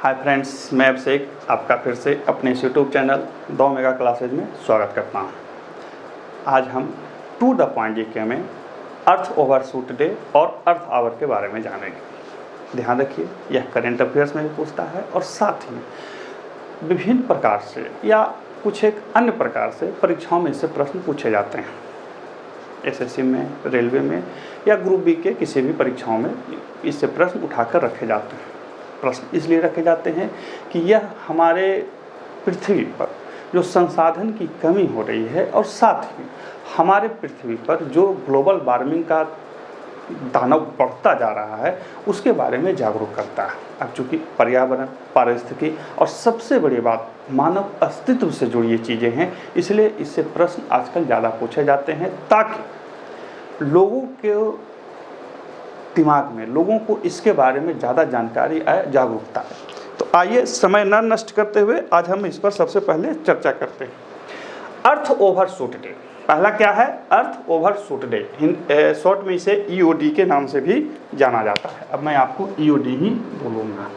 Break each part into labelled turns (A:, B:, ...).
A: Hi friends, मैं अभिषेक आपका फिर से अपने इस यूट्यूब चैनल 2 मेगा क्लासेज में स्वागत करता हूँ। आज हम टू द पॉइंट जीके में अर्थ ओवरशूट डे और अर्थ आवर के बारे में जानेंगे। ध्यान रखिए, यह करंट अफेयर्स में भी पूछता है और साथ ही विभिन्न प्रकार से या कुछ एक अन्य प्रकार से परीक्षाओं में इससे प्रश्न पूछे जाते हैं। एसएससी में, रेलवे में या ग्रुप बी के किसी भी परीक्षाओं में इससे प्रश्न उठाकर रखे जाते हैं। प्रश्न इसलिए रखे जाते हैं कि यह हमारे पृथ्वी पर जो संसाधन की कमी हो रही है और साथ ही हमारे पृथ्वी पर जो ग्लोबल वार्मिंग का दानव बढ़ता जा रहा है उसके बारे में जागरूक करता है। अब चूँकि पर्यावरण, पारिस्थितिकी और सबसे बड़ी बात मानव अस्तित्व से जुड़ी ये चीज़ें हैं, इसलिए इससे प्रश्न आजकल ज़्यादा पूछे जाते हैं ताकि लोगों के दिमाग में, लोगों को इसके बारे में ज़्यादा जानकारी आए, जागरूकता आए। तो आइए समय न नष्ट करते हुए आज हम इस पर सबसे पहले चर्चा करते हैं। अर्थ ओवरशूट डे, पहला क्या है? अर्थ ओवरशूट डे, शॉर्ट में इसे ईओडी के नाम से भी जाना जाता है। अब मैं आपको ईओडी ही बोलूँगा,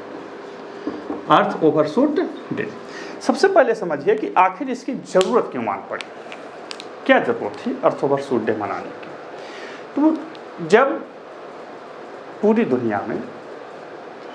A: अर्थ ओवरशूट डे। सबसे पहले समझिए कि आखिर इसकी ज़रूरत क्यों मान पड़ी, क्या ज़रूरत थी अर्थ ओवरशूट डे मनाने की। तो जब पूरी दुनिया में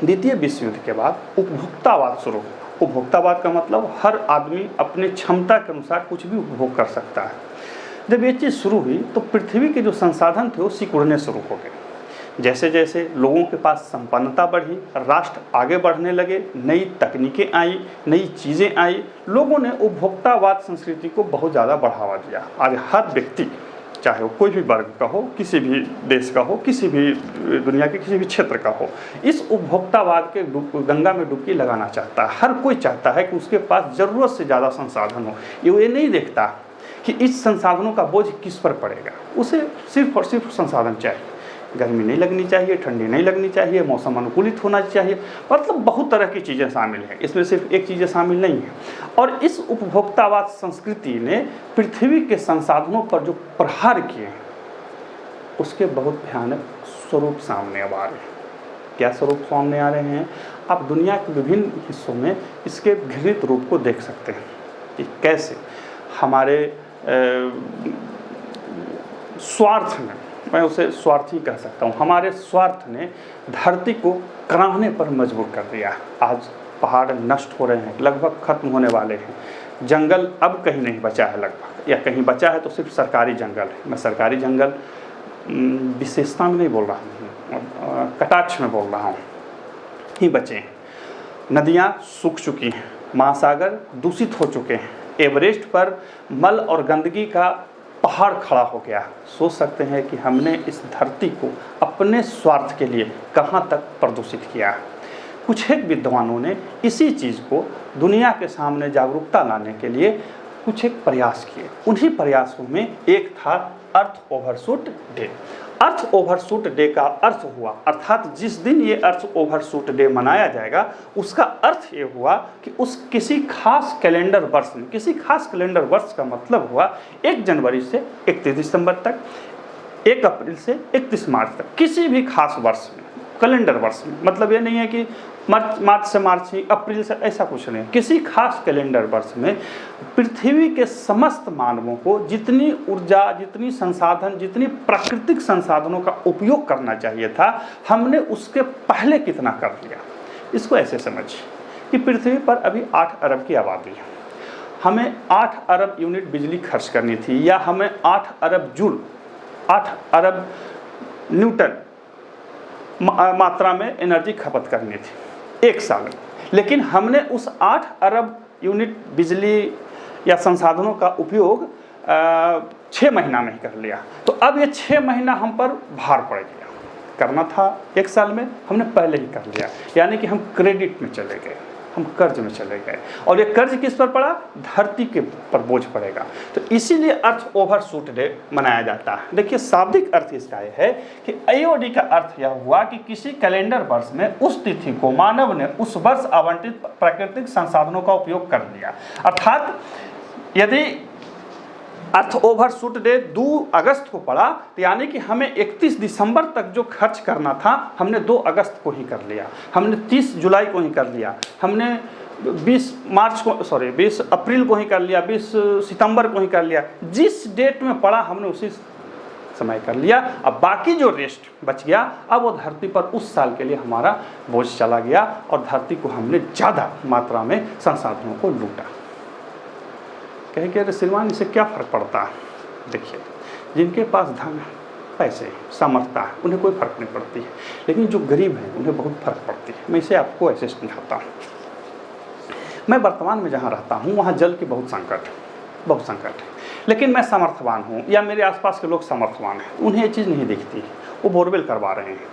A: द्वितीय विश्व युद्ध के बाद उपभोक्तावाद शुरू हुआ, उपभोक्तावाद का मतलब हर आदमी अपने क्षमता के अनुसार कुछ भी उपभोग कर सकता है। जब ये चीज़ शुरू हुई तो पृथ्वी के जो संसाधन थे वो सिकुड़ने शुरू हो गए। जैसे जैसे लोगों के पास संपन्नता बढ़ी, राष्ट्र आगे बढ़ने लगे, नई तकनीकें आई, नई चीज़ें आई, लोगों ने उपभोक्तावाद संस्कृति को बहुत ज़्यादा बढ़ावा दिया। आज हर व्यक्ति, चाहे वो कोई भी वर्ग का हो, किसी भी देश का हो, किसी भी दुनिया के किसी भी क्षेत्र का हो, इस उपभोक्तावाद के गंगा में डुबकी लगाना चाहता है। हर कोई चाहता है कि उसके पास ज़रूरत से ज़्यादा संसाधन हो। ये नहीं देखता कि इस संसाधनों का बोझ किस पर पड़ेगा, उसे सिर्फ और सिर्फ संसाधन चाहिए। गर्मी नहीं लगनी चाहिए, ठंडी नहीं लगनी चाहिए, मौसम अनुकूलित होना चाहिए, मतलब बहुत तरह की चीज़ें शामिल हैं, इसमें सिर्फ एक चीज़ें शामिल नहीं हैं। और इस उपभोक्तावाद संस्कृति ने पृथ्वी के संसाधनों पर जो प्रहार किए हैं उसके बहुत भयानक स्वरूप सामने अब आ रहे हैं। क्या स्वरूप सामने आ रहे हैं? आप दुनिया के विभिन्न हिस्सों में इसके घृणित रूप को देख सकते हैं कि कैसे हमारे स्वार्थ में, मैं उसे स्वार्थी कह सकता हूँ, हमारे स्वार्थ ने धरती को कराहने पर मजबूर कर दिया। आज पहाड़ नष्ट हो रहे हैं, लगभग खत्म होने वाले हैं। जंगल अब कहीं नहीं बचा है लगभग, या कहीं बचा है तो सिर्फ सरकारी जंगल है। मैं सरकारी जंगल विशेषता में नहीं बोल रहा हूँ, कटाक्ष में बोल रहा हूँ, ही बचे हैं। नदियाँ सूख चुकी हैं, महासागर दूषित हो चुके हैं, एवरेस्ट पर मल और गंदगी का पहाड़ खड़ा हो गया। सोच सकते हैं कि हमने इस धरती को अपने स्वार्थ के लिए कहाँ तक प्रदूषित किया है। कुछ एक विद्वानों ने इसी चीज़ को दुनिया के सामने जागरूकता लाने के लिए कुछ एक प्रयास किए। उन्हीं प्रयासों में एक था अर्थ ओवरशूट डे। अर्थ ओवरशूट डे का अर्थ हुआ, अर्थात जिस दिन ये अर्थ ओवरशूट डे मनाया जाएगा उसका अर्थ ये हुआ कि उस किसी खास कैलेंडर वर्ष में, किसी खास कैलेंडर वर्ष का मतलब हुआ 1 जनवरी से 31 दिसंबर तक, 1 अप्रैल से 31 मार्च तक, किसी भी खास वर्ष में, कैलेंडर वर्ष में। मतलब ये नहीं है कि मार्च से मार्च ही, अप्रैल से, ऐसा कुछ नहीं। किसी खास कैलेंडर वर्ष में पृथ्वी के समस्त मानवों को जितनी ऊर्जा, जितनी संसाधन, जितनी प्राकृतिक संसाधनों का उपयोग करना चाहिए था, हमने उसके पहले कितना कर लिया। इसको ऐसे समझिए कि पृथ्वी पर अभी 8 अरब की आबादी है, हमें 8 अरब यूनिट बिजली खर्च करनी थी, या हमें 8 अरब जूल, 8 अरब न्यूटन मात्रा में एनर्जी खपत करनी थी 1 साल में। लेकिन हमने उस 8 अरब यूनिट बिजली या संसाधनों का उपयोग 6 महीना में ही कर लिया। तो अब ये 6 महीना हम पर भार पड़ गया। करना था 1 साल में, हमने पहले ही कर लिया, यानी कि हम क्रेडिट में चले गए, हम कर्ज में चले गए। और ये कर्ज किस पर पड़ा? धरती के पर बोझ पड़ेगा। तो इसीलिए अर्थ ओवरशूट डे मनाया जाता है। देखिए, शाब्दिक अर्थ इसका यह है कि आईओडी का अर्थ यह हुआ कि किसी कैलेंडर वर्ष में उस तिथि को मानव ने उस वर्ष आवंटित प्राकृतिक संसाधनों का उपयोग कर लिया। अर्थात यदि अर्थ ओवरशूट डे 2 अगस्त को पड़ा, तो यानी कि हमें 31 दिसंबर तक जो खर्च करना था हमने 2 अगस्त को ही कर लिया, हमने 30 जुलाई को ही कर लिया, हमने 20 अप्रैल को ही कर लिया, 20 सितंबर को ही कर लिया। जिस डेट में पड़ा हमने उसी समय कर लिया। अब बाकी जो रेस्ट बच गया, अब वो धरती पर उस साल के लिए हमारा बोझ चला गया और धरती को हमने ज़्यादा मात्रा में संसाधनों को लूटा। कहेंगे अरे श्रीमान इससे क्या फ़र्क पड़ता है? देखिए, जिनके पास धन है, पैसे, सामर्थ्य है, उन्हें कोई फ़र्क नहीं पड़ती है, लेकिन जो गरीब हैं उन्हें बहुत फ़र्क पड़ती है। मैं इसे आपको ऐसे समझाता हूँ। मैं वर्तमान में जहाँ रहता हूँ वहाँ जल की बहुत संकट है, लेकिन मैं समर्थवान हूँ या मेरे आसपास के लोग समर्थवान हैं, उन्हें ये चीज़ नहीं दिखती है, वो बोरवेल करवा रहे हैं।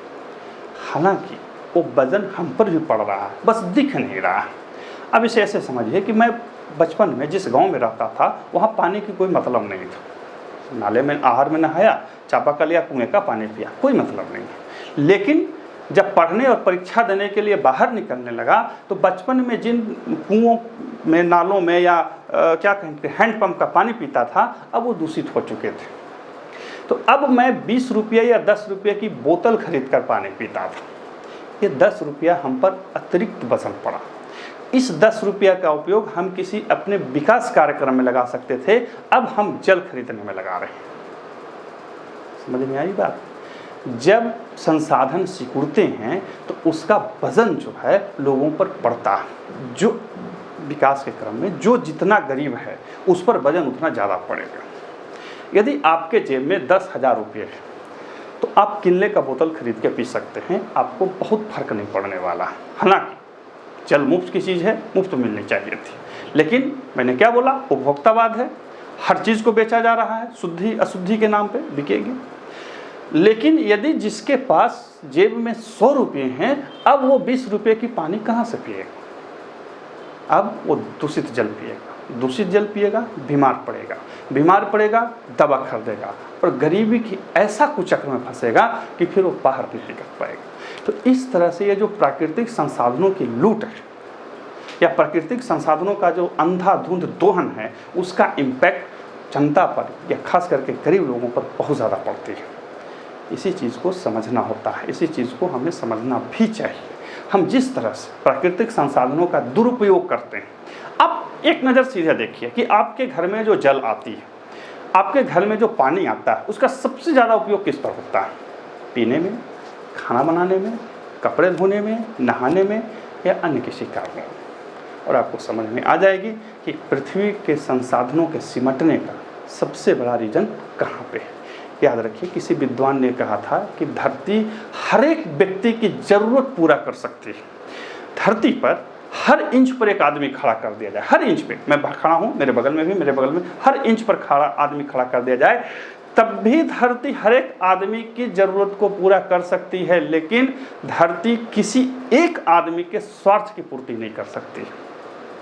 A: हालांकि वो वजन हम पर भी पड़ रहा है, बस दिख नहीं रहा। अब इसे ऐसे समझिए कि मैं बचपन में जिस गांव में रहता था वहाँ पानी की कोई मतलब नहीं था। नाले में, आहर में नहाया, चापाकल या कुएं का पानी पिया, कोई मतलब नहीं है। लेकिन जब पढ़ने और परीक्षा देने के लिए बाहर निकलने लगा तो बचपन में जिन कुओं में, नालों में या क्या कहते हैं हैंडपंप का पानी पीता था, अब वो दूषित हो चुके थे। तो अब मैं 20 रुपये या 10 रुपये की बोतल खरीद कर पानी पीता था। ये 10 रुपया हम पर अतिरिक्त वजन पड़ा। इस 10 रुपया का उपयोग हम किसी अपने विकास कार्यक्रम में लगा सकते थे, अब हम जल खरीदने में लगा रहे हैं। समझ में आई बात? जब संसाधन सिकुड़ते हैं तो उसका वजन जो है लोगों पर पड़ता है। जो विकास के क्रम में जो जितना गरीब है उस पर वजन उतना ज़्यादा पड़ेगा। यदि आपके जेब में 10,000 रुपये है तो आप किनले का बोतल खरीद के पी सकते हैं, आपको बहुत फर्क नहीं पड़ने वाला। हालांकि जल मुफ्त की चीज़ है, मुफ्त मिलनी चाहिए थी, लेकिन मैंने क्या बोला, उपभोक्तावाद है, हर चीज़ को बेचा जा रहा है, शुद्धि अशुद्धि के नाम पे बिकेगी। लेकिन यदि जिसके पास जेब में 100 रुपये हैं, अब वो 20 रुपये की पानी कहाँ से पिएगा? अब वो दूषित जल पिएगा, बीमार पड़ेगा, दवा खरीदेगा और गरीबी की ऐसा कुचक्र में फंसेगा कि फिर वो बाहर नहीं निकल पाएगा। तो इस तरह से ये जो प्राकृतिक संसाधनों की लूट है या प्राकृतिक संसाधनों का जो अंधाधुंध दोहन है, उसका इम्पैक्ट जनता पर या खास करके गरीब लोगों पर बहुत ज़्यादा पड़ती है। इसी चीज़ को समझना होता है, इसी चीज़ को हमें समझना भी चाहिए। हम जिस तरह से प्राकृतिक संसाधनों का दुरुपयोग करते हैं, आप एक नज़र सीधे देखिए कि आपके घर में जो जल आती है, आपके घर में जो पानी आता है, उसका सबसे ज़्यादा उपयोग किस पर होता है? पीने में, खाना बनाने में, कपड़े धोने में, नहाने में या अन्य किसी कार्य में। और आपको समझ में आ जाएगी कि पृथ्वी के संसाधनों के सिमटने का सबसे बड़ा रीजन कहाँ पे है। याद रखिए, किसी विद्वान ने कहा था कि धरती हर एक व्यक्ति की ज़रूरत पूरा कर सकती है। धरती पर हर इंच पर एक आदमी खड़ा कर दिया जाए, हर इंच पे, मैं खड़ा हूँ, मेरे बगल में हर इंच पर आदमी खड़ा कर दिया जाए, तब भी धरती हर एक आदमी की ज़रूरत को पूरा कर सकती है। लेकिन धरती किसी एक आदमी के स्वार्थ की पूर्ति नहीं कर सकती।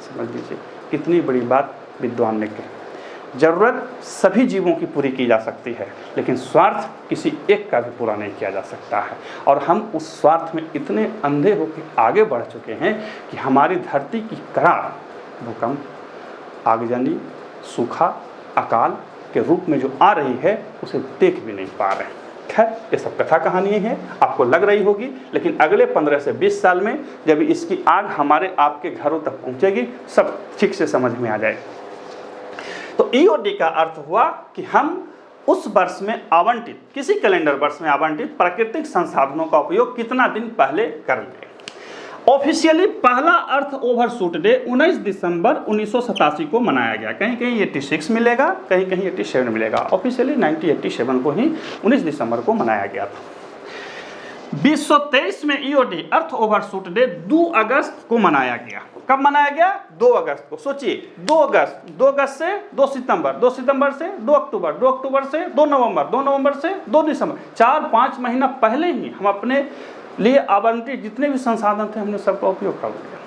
A: समझ लीजिए कितनी बड़ी बात विद्वान ने कही। ज़रूरत सभी जीवों की पूरी की जा सकती है, लेकिन स्वार्थ किसी एक का भी पूरा नहीं किया जा सकता है। और हम उस स्वार्थ में इतने अंधे होकर आगे बढ़ चुके हैं कि हमारी धरती की करार भूकंप, आगजनी, सूखा, अकाल के रूप में जो आ रही है, उसे देख भी नहीं पा रहे हैं। खैर, ये सब कथा कहानी है, आपको लग रही होगी, लेकिन अगले 15 से 20 साल में जब इसकी आग हमारे आपके घरों तक पहुँचेगी, सब ठीक से समझ में आ जाएगी। तो ईओडी का अर्थ हुआ कि हम उस वर्ष में आवंटित, किसी कैलेंडर वर्ष में आवंटित प्राकृतिक संसाधनों का उपयोग कितना दिन पहले कर ले। ऑफिशियली पहला अर्थ ओवरशूट डे 19 दिसंबर 1987 को मनाया गया। कहीं कहीं 86 मिलेगा, कहीं कहीं 87 मिलेगा। ऑफिशियली 1987 को ही 19 दिसंबर को मनाया गया था। 2023 में ईओडी अर्थ ओवरशूट डे 2 अगस्त को मनाया गया। कब मनाया गया? 2 अगस्त को। सोचिए, 2 अगस्त से 2 सितंबर, 2 सितंबर से 2 अक्टूबर, 2 अक्टूबर से 2 नवंबर, 2 नवंबर से 2 दिसंबर, 4-5 महीना पहले ही हम अपने लिए आवंटित जितने भी संसाधन थे हमने सबका उपयोग कर लिया।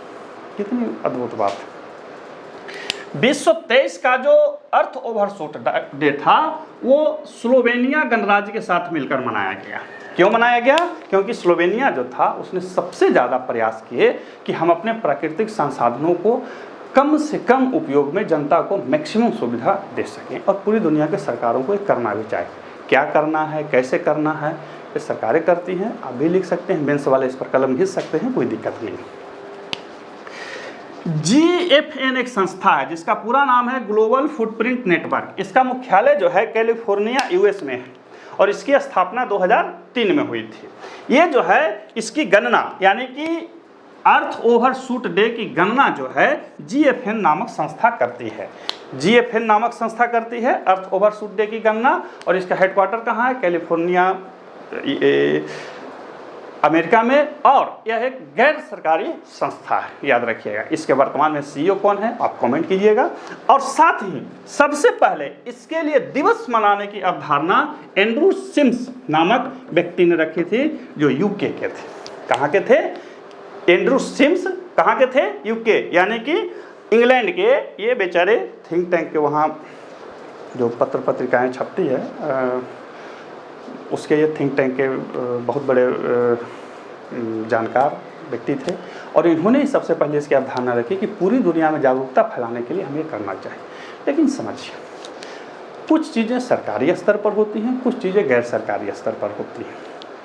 A: कितनी अद्भुत बात है। 2023 का जो अर्थ ओवरशूट डे था वो स्लोवेनिया गणराज्य के साथ मिलकर मनाया गया। क्यों मनाया गया? क्योंकि स्लोवेनिया जो था उसने सबसे ज़्यादा प्रयास किए कि हम अपने प्राकृतिक संसाधनों को कम से कम उपयोग में जनता को मैक्सिमम सुविधा दे सकें। और पूरी दुनिया के सरकारों को ये करना भी चाहिए। क्या करना है, कैसे करना है, ये सरकारें करती हैं। आप भी लिख सकते हैं, मेंस वाले इस पर कलम घिस सकते हैं, कोई दिक्कत नहीं। GFN एक संस्था है जिसका पूरा नाम है ग्लोबल फुटप्रिंट नेटवर्क। इसका मुख्यालय जो है कैलिफोर्निया US में है और इसकी स्थापना 2003 में हुई थी। ये जो है इसकी गणना यानी कि अर्थ ओवरशूट डे की गणना जो है GFN नामक संस्था करती है। GFN नामक संस्था करती है अर्थ ओवरशूट डे की गणना। और इसका हेडक्वार्टर कहाँ है? कैलिफोर्निया अमेरिका में। और यह एक गैर सरकारी संस्था है, याद रखिएगा। इसके वर्तमान में CEO कौन है आप कमेंट कीजिएगा। और साथ ही सबसे पहले इसके लिए दिवस मनाने की अवधारणा एंड्रू सिम्स नामक व्यक्ति ने रखी थी जो UK के थे। कहाँ के थे? एंड्रू सिम्स कहाँ के थे? UK यानी कि इंग्लैंड के। ये बेचारे थिंक टैंक के वहाँ जो पत्र पत्रिकाएँ छपती है उसके ये थिंक टैंक के बहुत बड़े जानकार व्यक्ति थे। और इन्होंने ही सबसे पहले इसकी अवधारणा रखी कि पूरी दुनिया में जागरूकता फैलाने के लिए हमें करना चाहिए। लेकिन समझिए, कुछ चीज़ें सरकारी स्तर पर होती हैं, कुछ चीज़ें गैर सरकारी स्तर पर होती हैं।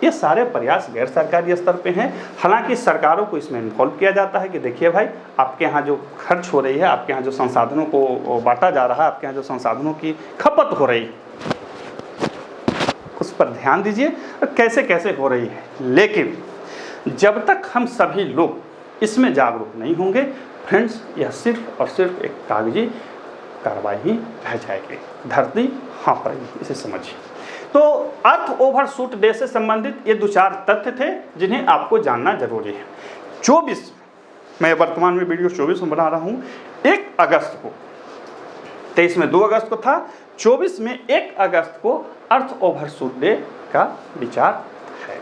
A: ये सारे प्रयास गैर सरकारी स्तर पे हैं। हालांकि सरकारों को इसमें इन्वॉल्व किया जाता है कि देखिए भाई, आपके यहाँ जो खर्च हो रही है, आपके यहाँ जो संसाधनों को बांटा जा रहा है, आपके यहाँ जो संसाधनों की खपत हो रही है, उस पर ध्यान दीजिए कैसे कैसे हो रही है। लेकिन जब तक हम सभी लोग इसमें जागरूक नहीं होंगे फ्रेंड्स, यह सिर्फ और सिर्फ एक कागजी कार्रवाई ही रह जाएगी। धरती हाँ पड़ेगी, इसे समझिए। तो अर्थ ओवरशूट डे से संबंधित ये 2-4 तथ्य थे जिन्हें आपको जानना जरूरी है। 24 मैं वर्तमान में वीडियो 24 में बना रहा हूँ। 1 अगस्त को, 23 में 2 अगस्त को था, 24 में 1 अगस्त को अर्थ ओवरशूट डे का विचार है।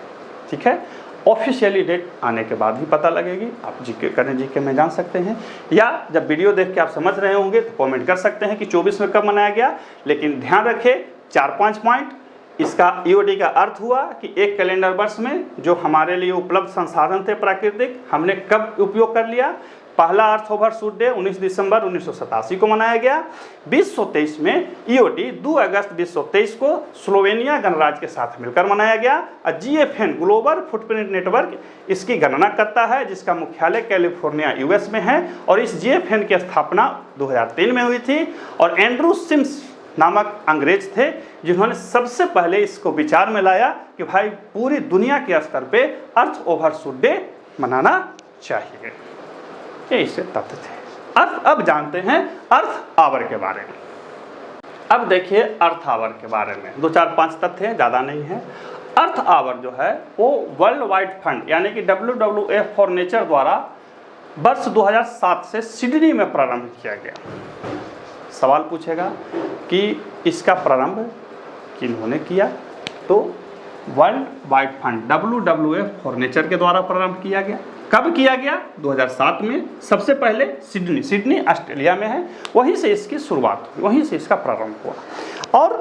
A: ठीक है, ऑफिशियली डेट आने के बाद ही पता लगेगी। आप जीके करें, जीके में जान सकते हैं, या जब वीडियो देख के आप समझ रहे होंगे तो कमेंट कर सकते हैं कि 24 में कब मनाया गया। लेकिन ध्यान रखें 4-5 पॉइंट। इसका EOD का अर्थ हुआ कि एक कैलेंडर वर्ष में जो हमारे लिए उपलब्ध संसाधन थे प्राकृतिक, हमने कब उपयोग कर लिया। पहला अर्थ ओवरशूट डे 19 दिसंबर 1987 को मनाया गया। 2023 में EOD 2 अगस्त 2023 को स्लोवेनिया गणराज्य के साथ मिलकर मनाया गया। और GFN ग्लोबल फुटप्रिंट नेटवर्क इसकी गणना करता है, जिसका मुख्यालय कैलिफोर्निया US में है। और इस GFN की स्थापना 2003 में हुई थी। और एंड्रू सिम्स नामक अंग्रेज थे जिन्होंने सबसे पहले इसको विचार में लाया कि भाई पूरी दुनिया के स्तर पे अर्थ ओवरशूट डे मनाना चाहिए। ये इससे तथ्य थे। अब जानते हैं अर्थ आवर के बारे में। अब देखिए अर्थ आवर के बारे में 2-4-5 तथ्य हैं, ज़्यादा नहीं है। अर्थ आवर जो है वो वर्ल्ड वाइड फंड यानी कि WWF फॉर नेचर द्वारा वर्ष 2007 से सिडनी में प्रारंभ किया गया। सवाल पूछेगा कि इसका प्रारंभ किन्होंने किया, तो world wide fund WWF for nature के द्वारा प्रारंभ किया गया। कब किया गया? 2007 में। सबसे पहले सिडनी ऑस्ट्रेलिया में है, वहीं से इसकी शुरुआत हुई, वहीं से इसका प्रारंभ हुआ। और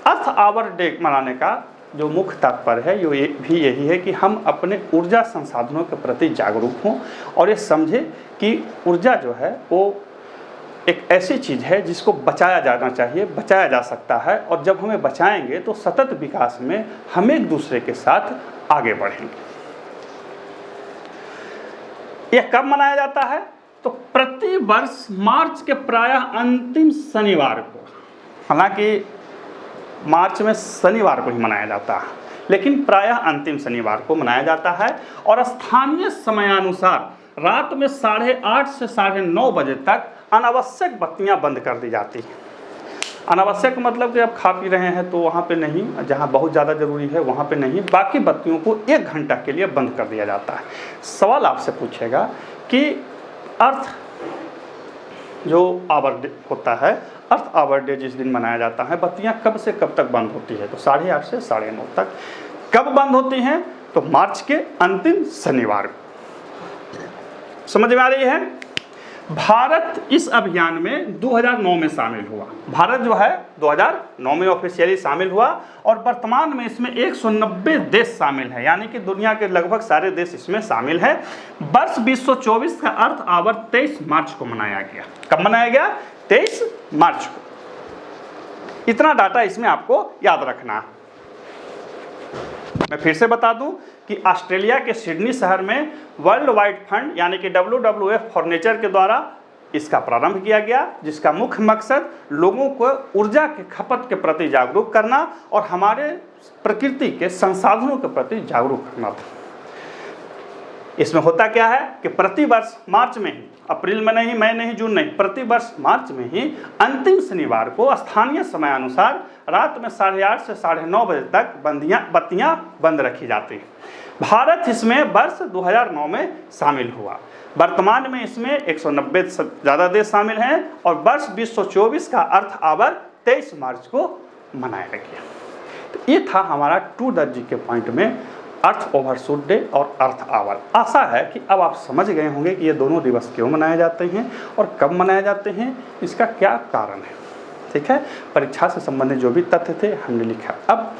A: अर्थ आवर डे मनाने का जो मुख्य तात्पर्य है ये भी यही है कि हम अपने ऊर्जा संसाधनों के प्रति जागरूक हों और ये समझें कि ऊर्जा जो है वो एक ऐसी चीज़ है जिसको बचाया जाना चाहिए, बचाया जा सकता है। और जब हमें बचाएंगे तो सतत विकास में हम एक दूसरे के साथ आगे बढ़ेंगे। यह कब मनाया जाता है? तो प्रति वर्ष मार्च के प्रायः अंतिम शनिवार को, हालांकि मार्च में शनिवार को ही मनाया जाता है, लेकिन प्रायः अंतिम शनिवार को मनाया जाता है। और स्थानीय समयानुसार रात में 8:30 से 9:30 बजे तक अनावश्यक बत्तियां बंद कर दी जाती हैं। अनावश्यक मतलब कि आप खा पी रहे हैं तो वहाँ पे नहीं, जहाँ बहुत ज़्यादा ज़रूरी है वहाँ पे नहीं, बाकी बत्तियों को 1 घंटा के लिए बंद कर दिया जाता है। सवाल आपसे पूछेगा कि अर्थ जो आवर डे होता है, अर्थ आवर डे जिस दिन मनाया जाता है, बत्तियाँ कब से कब तक बंद होती है? तो 8:30 से 9:30 तक। कब बंद होती हैं? तो मार्च के अंतिम शनिवार को। समझ में आ रही है? भारत इस अभियान में 2009 में शामिल हुआ। भारत जो है 2009 में ऑफिशियली शामिल हुआ और वर्तमान में इसमें 190 देश शामिल हैं, यानी कि दुनिया के लगभग सारे देश इसमें शामिल हैं। वर्ष 2024 का अर्थ आवर 23 मार्च को मनाया गया। कब मनाया गया? 23 मार्च को। इतना डाटा इसमें आपको याद रखना है। मैं फिर से बता दूं कि ऑस्ट्रेलिया के सिडनी शहर में वर्ल्ड वाइड फंड यानी कि WWF फॉर नेचर के द्वारा इसका प्रारंभ किया गया, जिसका मुख्य मकसद लोगों को ऊर्जा के खपत के प्रति जागरूक करना और हमारे प्रकृति के संसाधनों के प्रति जागरूक करना था। इसमें होता क्या है कि प्रति वर्ष मार्च में ही, अप्रैल में नहीं, मई नहीं, जून नहीं, प्रति वर्ष मार्च में ही अंतिम शनिवार को स्थानीय समय अनुसार रात में 8:30 से 9:30 बजे तक बत्तियां बंद रखी जाती हैं। भारत इसमें वर्ष 2009 में शामिल हुआ। वर्तमान में इसमें 190 से ज़्यादा देश शामिल हैं और वर्ष 2024 का अर्थ आवर 23 मार्च को मनाया गया। तो ये था हमारा 2 द GK पॉइंट में अर्थ ओवरशूट डे और अर्थ आवर। आशा है कि अब आप समझ गए होंगे कि ये दोनों दिवस क्यों मनाए जाते हैं और कब मनाए जाते हैं, इसका क्या कारण है। ठीक है, परीक्षा से संबंधित जो भी तथ्य थे हमने लिखा। अब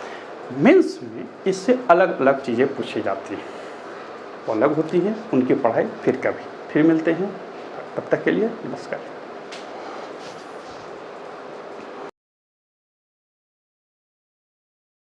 A: मेंस में इससे अलग अलग चीज़ें पूछी जाती हैं, वो अलग होती हैं, उनकी पढ़ाई फिर कभी फिर मिलते हैं। तब तक के लिए नमस्कार।